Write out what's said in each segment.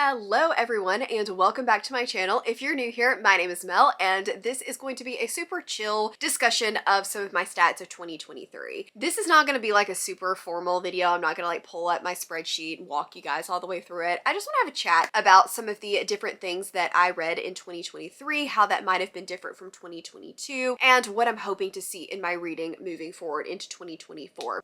Hello everyone and welcome back to my channel. If you're new here, my name is Mel and this is going to be a super chill discussion of some of my stats of 2023. This is not going to be like a super formal video. I'm not going to like pull up my spreadsheet and walk you guys all the way through it. I just want to have a chat about some of the different things that I read in 2023, how that might have been different from 2022, and what I'm hoping to see in my reading moving forward into 2024.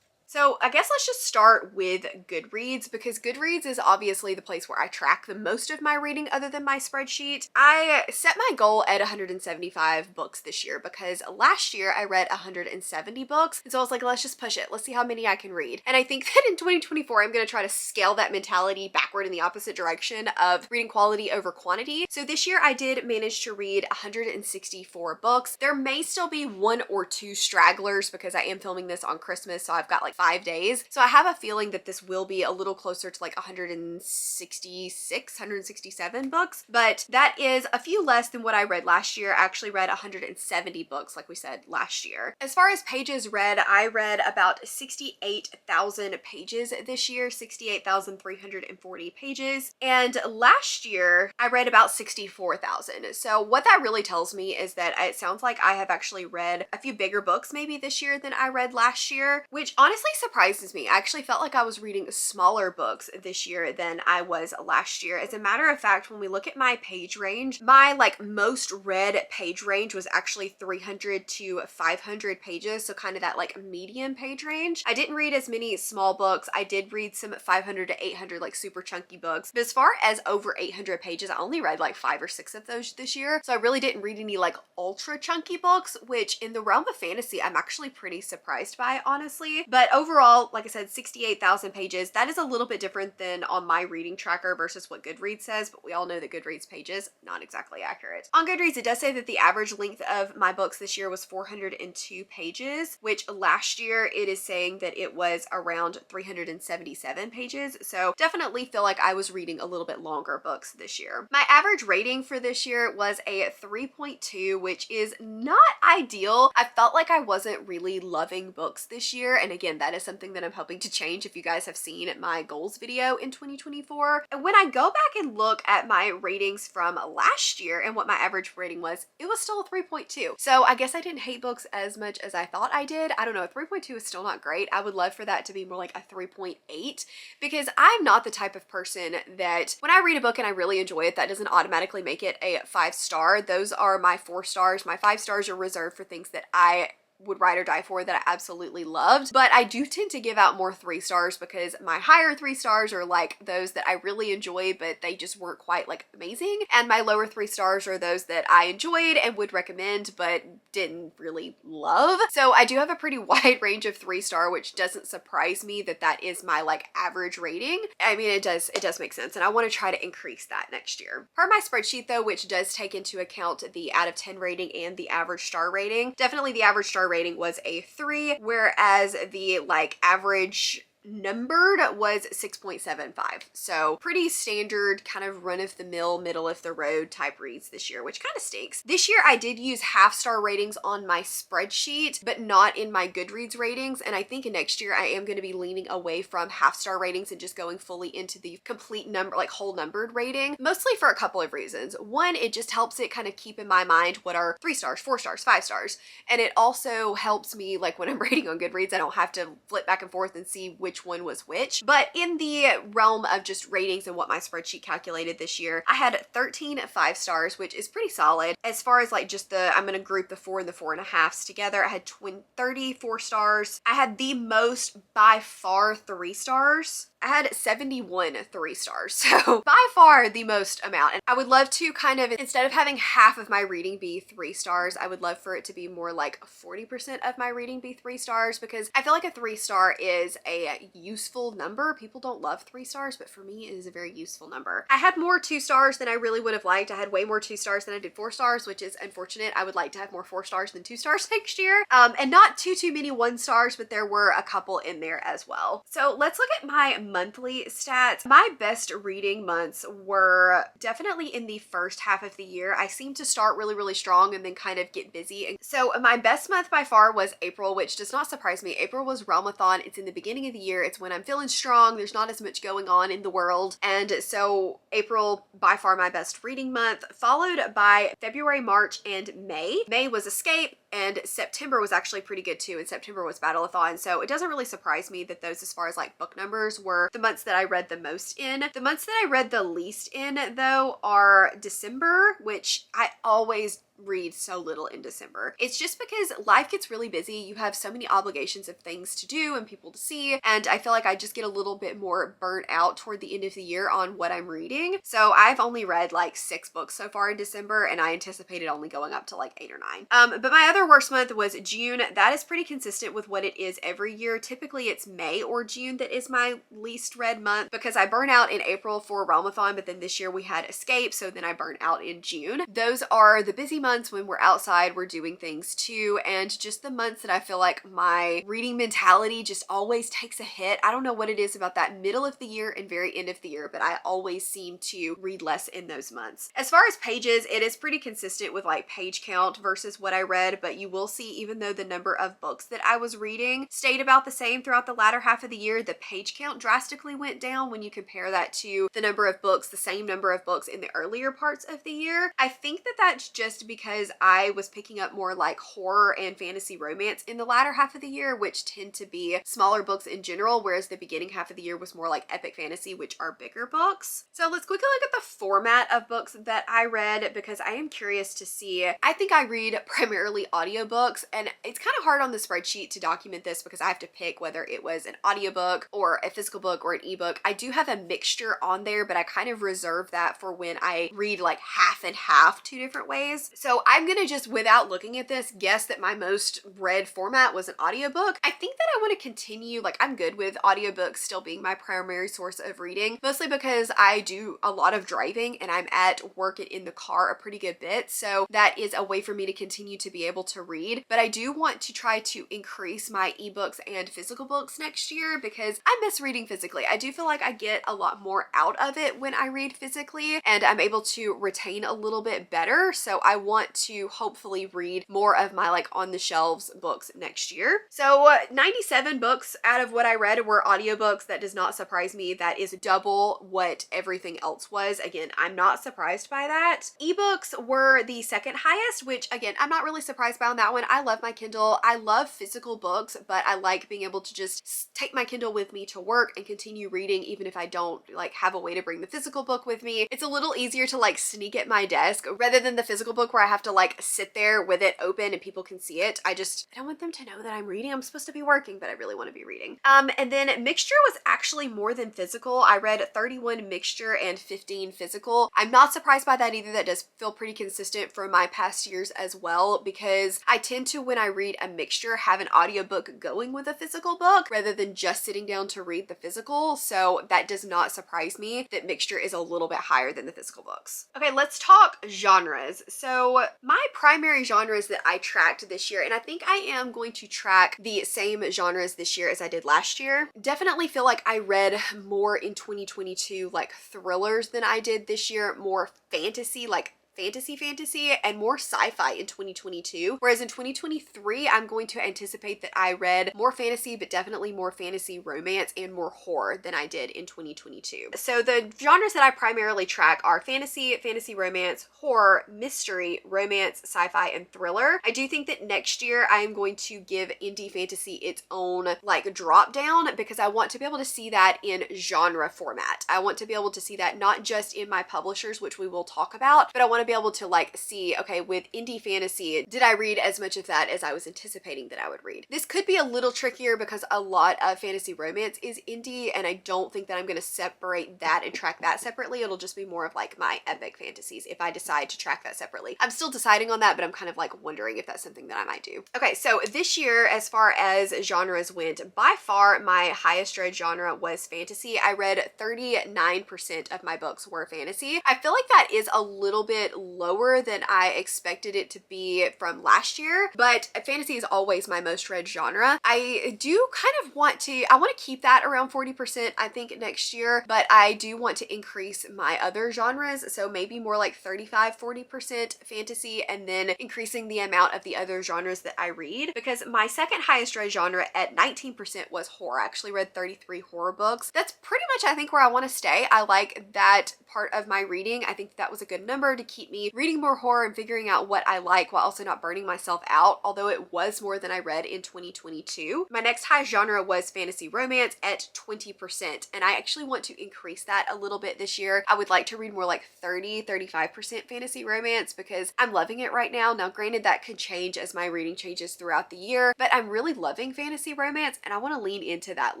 So I guess let's just start with Goodreads, because Goodreads is obviously the place where I track the most of my reading other than my spreadsheet. I set my goal at 175 books this year because last year I read 170 books. And so I was like, let's just push it. Let's see how many I can read. And I think that in 2024, I'm going to try to scale that mentality backward in the opposite direction of reading quality over quantity. So this year I did manage to read 164 books. There may still be one or two stragglers because I am filming this on Christmas. So I've got like 5 days. So I have a feeling that this will be a little closer to like 166, 167 books, but that is a few less than what I read last year. I actually read 170 books, like we said last year. As far as pages read, I read about 68,000 pages this year, 68,340 pages. And last year I read about 64,000. So what that really tells me is that it sounds like I have actually read a few bigger books maybe this year than I read last year, which honestly surprises me. I actually felt like I was reading smaller books this year than I was last year. As a matter of fact, when we look at my page range, my like most read page range was actually 300 to 500 pages. So kind of that like medium page range. I didn't read as many small books. I did read some 500 to 800 like super chunky books. But as far as over 800 pages, I only read like 5 or 6 of those this year. So I really didn't read any like ultra chunky books, which in the realm of fantasy, I'm actually pretty surprised by, honestly. But overall, like I said, 68,000 pages. That is a little bit different than on my reading tracker versus what Goodreads says, but we all know that Goodreads pages, not exactly accurate. On Goodreads, it does say that the average length of my books this year was 402 pages, which last year it is saying that it was around 377 pages. So definitely feel like I was reading a little bit longer books this year. My average rating for this year was a 3.2, which is not ideal. I felt like I wasn't really loving books this year. And again, that is something that I'm hoping to change if you guys have seen my goals video in 2024. And when I go back and look at my ratings from last year and what my average rating was, it was still a 3.2. So I guess I didn't hate books as much as I thought I did. I don't know, a 3.2 is still not great. I would love for that to be more like a 3.8 because I'm not the type of person that when I read a book and I really enjoy it, that doesn't automatically make it a 5-star. Those are my 4 stars. My 5 stars are reserved for things that I would ride or die for that I absolutely loved. But I do tend to give out more 3 stars because my higher 3 stars are like those that I really enjoy, but they just weren't quite like amazing. And my lower 3 stars are those that I enjoyed and would recommend, but didn't really love. So I do have a pretty wide range of 3-star, which doesn't surprise me that that is my like average rating. I mean, it does make sense. And I want to try to increase that next year. Per my spreadsheet though, which does take into account the out of 10 rating and the average star rating, definitely the average star rating was a 3, whereas the like average numbered was 6.75. So pretty standard kind of run-of-the-mill, middle-of-the-road type reads this year, which kind of stinks. This year I did use half-star ratings on my spreadsheet, but not in my Goodreads ratings. And I think next year I am going to be leaning away from half-star ratings and just going fully into the complete number, like whole numbered rating, mostly for a couple of reasons. One, it just helps it kind of keep in my mind what are 3 stars, 4 stars, 5 stars. And it also helps me like when I'm rating on Goodreads, I don't have to flip back and forth and see which one was which. But in the realm of just ratings and what my spreadsheet calculated this year, I had 13 5-stars, which is pretty solid. As far as like just the, I'm going to group the 4 and the 4.5s together, I had 34 stars. I had the most by far 3 stars. I had 71 3 stars, so by far the most amount. And I would love to kind of, instead of having half of my reading be 3 stars, I would love for it to be more like 40% of my reading be 3 stars, because I feel like a 3-star is a useful number. People don't love 3 stars, but for me it is a very useful number. I had more 2 stars than I really would have liked. I had way more 2 stars than I did 4 stars, which is unfortunate. I would like to have more 4 stars than 2 stars next year. And not too many 1 stars, but there were a couple in there as well. So let's look at my monthly stats, my best reading months were definitely in the first half of the year. I seem to start really, really strong and then kind of get busy. And so my best month by far was April, which does not surprise me. April was Realmathon. It's in the beginning of the year. It's when I'm feeling strong. There's not as much going on in the world. And so April, by far my best reading month, followed by February, March, and May. May was Escape, and September was actually pretty good too, and September was Battleathon, so it doesn't really surprise me that those, as far as like book numbers, were the months that I read the most in. The months that I read the least in, though, are December, which I always read so little in December. It's just because life gets really busy. You have so many obligations of things to do and people to see, and I feel like I just get a little bit more burnt out toward the end of the year on what I'm reading. So I've only read like 6 books so far in December, and I anticipated only going up to like 8 or 9. But my other worst month was June. That is pretty consistent with what it is every year. Typically it's May or June that is my least read month, because I burn out in April for Realmathon, but then this year we had Escape, so then I burn out in June. Those are the busy months when we're outside, we're doing things too, and just the months that I feel like my reading mentality just always takes a hit. I don't know what it is about that middle of the year and very end of the year, but I always seem to read less in those months. As far as pages, it is pretty consistent with like page count versus what I read, but you will see, even though the number of books that I was reading stayed about the same throughout the latter half of the year, the page count drastically went down when you compare that to the number of books, the same number of books in the earlier parts of the year. I think that that's just because I was picking up more like horror and fantasy romance in the latter half of the year, which tend to be smaller books in general, whereas the beginning half of the year was more like epic fantasy, which are bigger books. So let's quickly look at the format of books that I read, because I am curious to see. I think I read primarily audiobooks, and it's kind of hard on the spreadsheet to document this because I have to pick whether it was an audiobook or a physical book or an ebook. I do have a mixture on there, but I kind of reserve that for when I read like half and half 2 different ways. So I'm gonna just, without looking at this, guess that my most read format was an audiobook. I think that I want to continue, like I'm good with audiobooks still being my primary source of reading, mostly because I do a lot of driving and I'm at work and in the car a pretty good bit, so that is a way for me to continue to be able to read. But I do want to try to increase my ebooks and physical books next year, because I miss reading physically. I do feel like I get a lot more out of it when I read physically, and I'm able to retain a little bit better, so I want to hopefully read more of my like on the shelves books next year. So 97 books out of what I read were audiobooks. That does not surprise me. That is double what everything else was. Again, I'm not surprised by that. Ebooks were the second highest, which again, I'm not really surprised by on that one. I love my Kindle. I love physical books, but I like being able to just take my Kindle with me to work and continue reading even if I don't like have a way to bring the physical book with me. It's a little easier to like sneak at my desk rather than the physical book where I have to like sit there with it open and people can see it. I don't want them to know that I'm reading. I'm supposed to be working, but I really want to be reading. And then mixture was actually more than physical. I read 31 mixture and 15 physical. I'm not surprised by that either. That does feel pretty consistent from my past years as well, because I tend to, when I read a mixture, have an audiobook going with a physical book rather than just sitting down to read the physical. So that does not surprise me that mixture is a little bit higher than the physical books. Okay, let's talk genres. So my primary genres that I tracked this year, and I think I am going to track the same genres this year as I did last year. Definitely feel like I read more in 2022 like thrillers than I did this year, more fantasy, like fantasy and more sci-fi in 2022, whereas in 2023 I'm going to anticipate that I read more fantasy, but definitely more fantasy romance and more horror than I did in 2022. So the genres that I primarily track are fantasy, fantasy romance, horror, mystery, romance, sci-fi, and thriller. I do think that next year I am going to give indie fantasy its own like drop down, because I want to be able to see that in genre format. I want to be able to see that not just in my publishers, which we will talk about, but I want to be able to like see, okay, with indie fantasy, did I read as much of that as I was anticipating that I would read? This could be a little trickier because a lot of fantasy romance is indie, and I don't think that I'm going to separate that and track that separately. It'll just be more of like my epic fantasies if I decide to track that separately. I'm still deciding on that, but I'm kind of like wondering if that's something that I might do. Okay, so this year, as far as genres went, by far my highest read genre was fantasy. I read 39% of my books were fantasy. I feel like that is a little bit bit lower than I expected it to be from last year, but fantasy is always my most read genre. I do kind of want to keep that around 40% I think next year, but I do want to increase my other genres, so maybe more like 35-40% fantasy, and then increasing the amount of the other genres that I read, because my second highest read genre at 19% was horror. I actually read 33 horror books. That's pretty much I think where I want to stay. I like that part of my reading. I think that was a good number to keep me reading more horror and figuring out what I like while also not burning myself out, although it was more than I read in 2022. My next highest genre was fantasy romance at 20%, and I actually want to increase that a little bit this year. I would like to read more like 30-35% fantasy romance because I'm loving it right now. Now granted, that could change as my reading changes throughout the year, but I'm really loving fantasy romance and I want to lean into that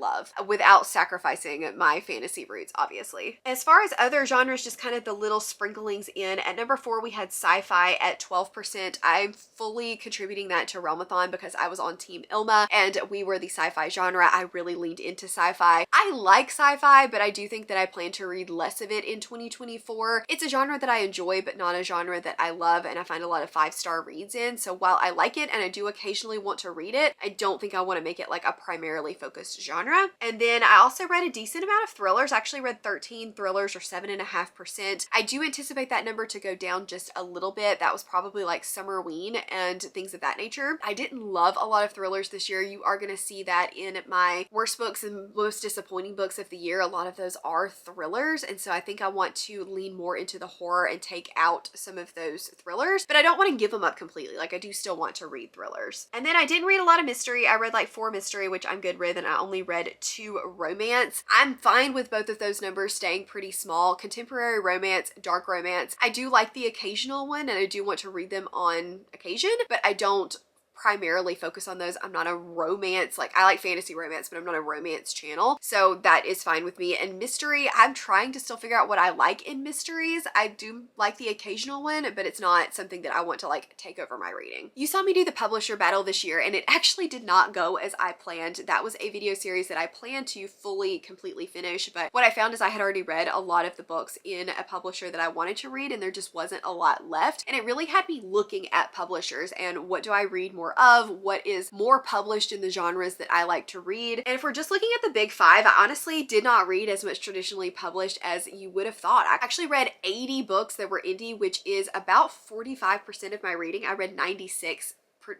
love without sacrificing my fantasy roots, obviously. As far as other genres, just kind of the little sprinklings in, at number 4 we had sci-fi at 12%. I'm fully contributing that to Realmathon because I was on Team Ilma and we were the sci-fi genre. I really leaned into sci-fi. I like sci-fi, but I do think that I plan to read less of it in 2024. It's a genre that I enjoy, but not a genre that I love and I find a lot of 5-star reads in. So while I like it and I do occasionally want to read it, I don't think I want to make it like a primarily focused genre. And then I also read a decent amount of thrillers. I actually read 13 thrillers, or 7.5%. I do anticipate that number to go down just a little bit. That was probably like Summerween and things of that nature. I didn't love a lot of thrillers this year. You are going to see that in my worst books and most disappointing books of the year. A lot of those are thrillers, and so I think I want to lean more into the horror and take out some of those thrillers, but I don't want to give them up completely. Like, I do still want to read thrillers. And then I didn't read a lot of mystery. I read like 4 mystery, which I'm good with, and I only read 2 romance. I'm fine with both of those numbers staying pretty small. Contemporary romance, dark romance, I do like the occasional one and I do want to read them on occasion, but I don't primarily focus on those. I'm not a romance, like I like fantasy romance, but I'm not a romance channel. So that is fine with me. And mystery, I'm trying to still figure out what I like in mysteries. I do like the occasional one, but it's not something that I want to like take over my reading. You saw me do the publisher battle this year and it actually did not go as I planned. That was a video series that I planned to completely finish, but what I found is I had already read a lot of the books in a publisher that I wanted to read and there just wasn't a lot left. And it really had me looking at publishers and what do I read more of, what is more published in the genres that I like to read. And if we're just looking at the big 5, I honestly did not read as much traditionally published as you would have thought. I actually read 80 books that were indie, which is about 45% of my reading. I read 96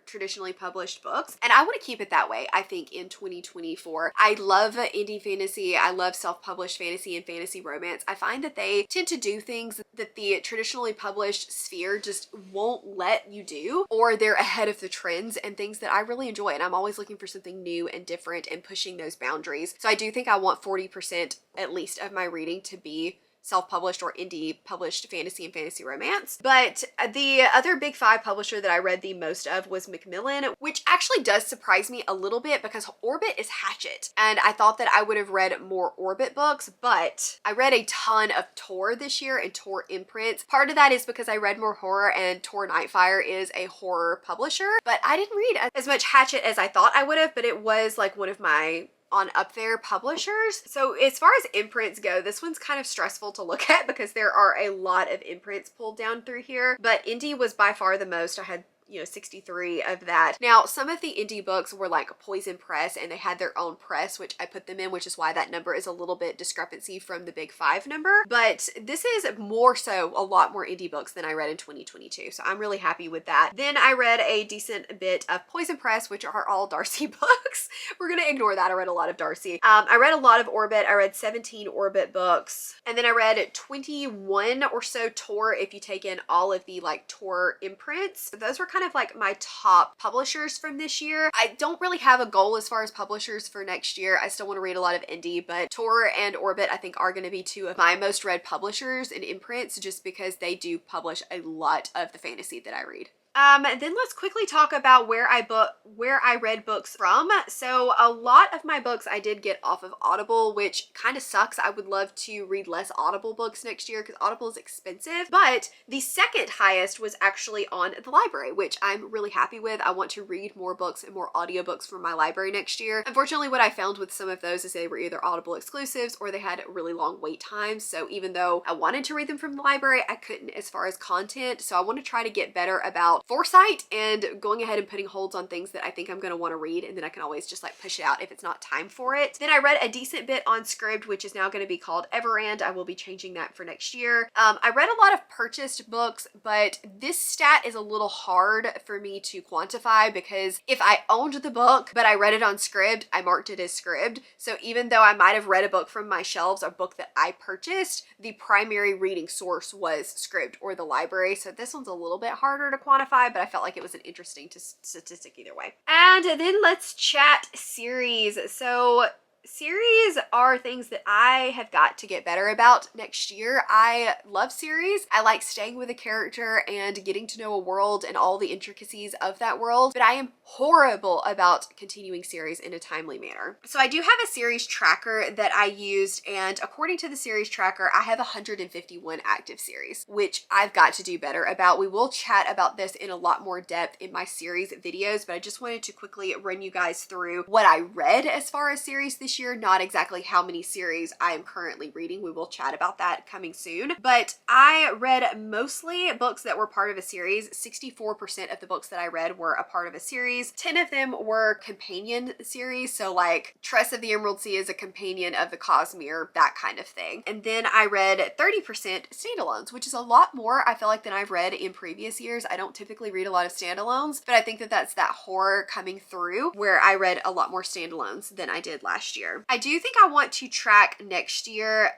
traditionally published books, and I want to keep it that way. I think in 2024 I love indie fantasy, I love self-published fantasy and fantasy romance. I find that they tend to do things that the traditionally published sphere just won't let you do, or they're ahead of the trends and things that I really enjoy, and I'm always looking for something new and different and pushing those boundaries. So I do think I want 40% at least of my reading to be self-published or indie published fantasy and fantasy romance. But the other big 5 publisher that I read the most of was Macmillan, which actually does surprise me a little bit because Orbit is Hachette. And I thought that I would have read more Orbit books, but I read a ton of Tor this year and Tor imprints. Part of that is because I read more horror and Tor Nightfire is a horror publisher, but I didn't read as much Hachette as I thought I would have, but it was like one of my on up there publishers. So as far as imprints go, this one's kind of stressful to look at because there are a lot of imprints pulled down through here, but indie was by far the most. I had 63 of that. Now, some of the indie books were like Poison Press and they had their own press, which I put them in, which is why that number is a little bit discrepancy from the big 5 number. But this is more so a lot more indie books than I read in 2022. So I'm really happy with that. Then I read a decent bit of Poison Press, which are all Darcy books. We're going to ignore that. I read a lot of Darcy. I read a lot of Orbit. I read 17 Orbit books. And then I read 21 or so Tor if you take in all of the like Tor imprints. Those were kind of like my top publishers from this year. I don't really have a goal as far as publishers for next year. I still want to read a lot of indie, but Tor and Orbit I think are going to be 2 of my most read publishers and imprints just because they do publish a lot of the fantasy that I read. Then let's quickly talk about where I read books from. So a lot of my books I did get off of Audible, which kind of sucks. I would love to read less Audible books next year because Audible is expensive. But the second highest was actually on the library, which I'm really happy with. I want to read more books and more audiobooks from my library next year. Unfortunately, what I found with some of those is they were either Audible exclusives or they had really long wait times. So even though I wanted to read them from the library, I couldn't as far as content. So I want to try to get better about foresight and going ahead and putting holds on things that I think I'm going to want to read, and then I can always just like push it out if it's not time for it. Then I read a decent bit on Scribd, which is now going to be called Everand. I will be changing that for next year. I read a lot of purchased books, but this stat is a little hard for me to quantify because if I owned the book but I read it on Scribd, I marked it as Scribd. So even though I might have read a book from my shelves, a book that I purchased, the primary reading source was Scribd or the library. So this one's a little bit harder to quantify, but I felt like it was an interesting statistic either way. And then let's chat series. So series are things that I have got to get better about next year. I love series. I like staying with a character and getting to know a world and all the intricacies of that world, but I am horrible about continuing series in a timely manner. So I do have a series tracker that I used, and according to the series tracker, I have 151 active series, which I've got to do better about. We will chat about this in a lot more depth in my series videos, but I just wanted to quickly run you guys through what I read as far as series this year, not exactly how many series I am currently reading. We will chat about that coming soon. But I read mostly books that were part of a series. 64% of the books that I read were a part of a series. 10 of them were companion series. So like Tress of the Emerald Sea is a companion of the Cosmere, that kind of thing. And then I read 30% standalones, which is a lot more, I feel like, than I've read in previous years. I don't typically read a lot of standalones, but I think that that's that horror coming through where I read a lot more standalones than I did last year. I do think I want to track next year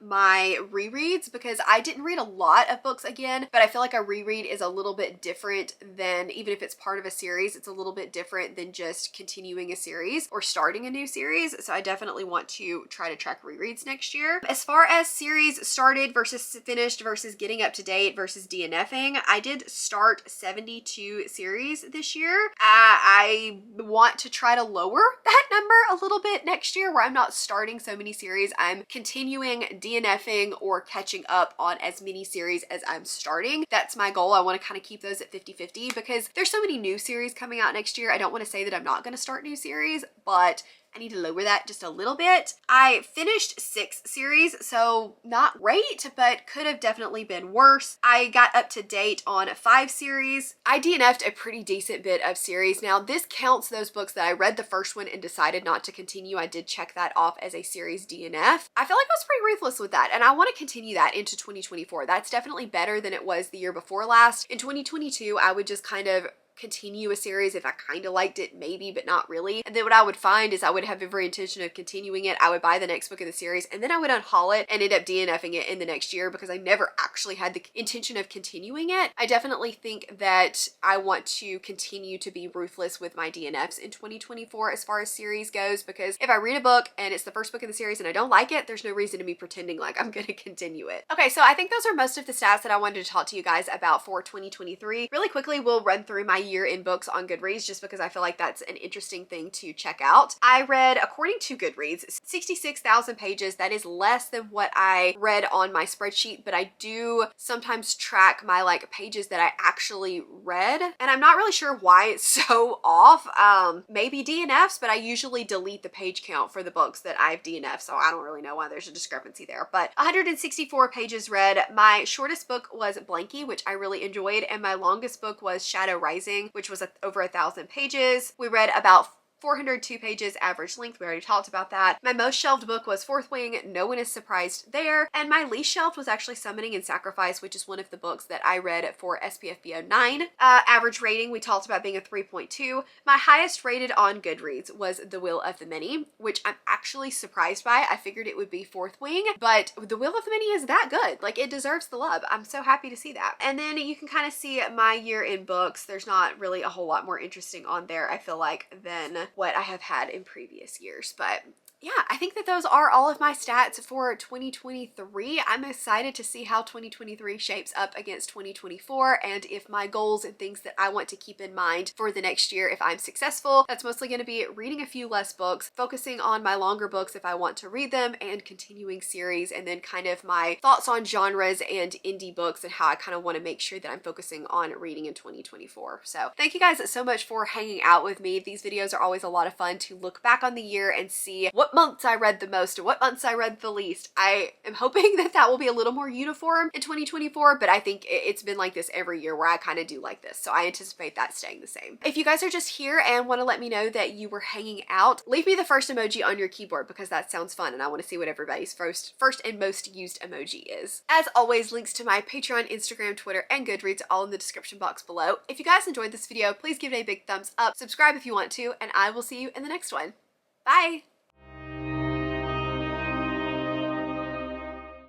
my rereads because I didn't read a lot of books again, but I feel like a reread is a little bit different than, even if it's part of a series, it's a little bit different than just continuing a series or starting a new series. So I definitely want to try to track rereads next year. As far as series started versus finished versus getting up to date versus DNFing, I did start 72 series this year. I want to try to lower that number a little bit next year, where I'm not starting so many series. I'm continuing DNFing or catching up on as many series as I'm starting. That's my goal. I want to kind of keep those at 50-50 because there's so many new series coming out next year. I don't want to say that I'm not going to start new series, but I need to lower that just a little bit. I finished 6 series, so not great, but could have definitely been worse. I got up to date on 5 series. I DNF'd a pretty decent bit of series. Now, this counts those books that I read the first one and decided not to continue. I did check that off as a series DNF. I feel like I was pretty ruthless with that, and I want to continue that into 2024. That's definitely better than it was the year before last. In 2022, I would just kind of continue a series if I kind of liked it, maybe, but not really. And then what I would find is I would have every intention of continuing it. I would buy the next book in the series and then I would unhaul it and end up DNFing it in the next year because I never actually had the intention of continuing it. I definitely think that I want to continue to be ruthless with my DNFs in 2024 as far as series goes, because if I read a book and it's the first book in the series and I don't like it, there's no reason to be pretending like I'm going to continue it. Okay, so I think those are most of the stats that I wanted to talk to you guys about for 2023. Really quickly, we'll run through my year in books on Goodreads just because I feel like that's an interesting thing to check out. I read, according to Goodreads, 66,000 pages. That is less than what I read on my spreadsheet, but I do sometimes track my like pages that I actually read, and I'm not really sure why it's so off. Maybe DNFs, but I usually delete the page count for the books that I've DNF'd, so I don't really know why there's a discrepancy there. But 164 pages read. My shortest book was Blanky, which I really enjoyed, and my longest book was Shadow Rising, which was over 1,000 pages. We read about 402 pages average length. We already talked about that. My most shelved book was Fourth Wing. No one is surprised there. And my least shelved was actually Summoning and Sacrifice, which is one of the books that I read for SPFBO 9. Average rating, we talked about being a 3.2. My highest rated on Goodreads was The Will of the Many, which I'm actually surprised by. I figured it would be Fourth Wing, but The Will of the Many is that good. Like, it deserves the love. I'm so happy to see that. And then you can kind of see my year in books. There's not really a whole lot more interesting on there, I feel like, than what I have had in previous years. But yeah, I think that those are all of my stats for 2023. I'm excited to see how 2023 shapes up against 2024 and if my goals and things that I want to keep in mind for the next year, if I'm successful. That's mostly going to be reading a few less books, focusing on my longer books if I want to read them, and continuing series, and then kind of my thoughts on genres and indie books and how I kind of want to make sure that I'm focusing on reading in 2024. So thank you guys so much for hanging out with me. These videos are always a lot of fun to look back on the year and see what months I read the most or what months I read the least. I am hoping that that will be a little more uniform in 2024, but I think it's been like this every year where I kind of do like this. So I anticipate that staying the same. If you guys are just here and want to let me know that you were hanging out, leave me the first emoji on your keyboard because that sounds fun and I want to see what everybody's first and most used emoji is. As always, links to my Patreon, Instagram, Twitter, and Goodreads all in the description box below. If you guys enjoyed this video, please give it a big thumbs up, subscribe if you want to, and I will see you in the next one. Bye!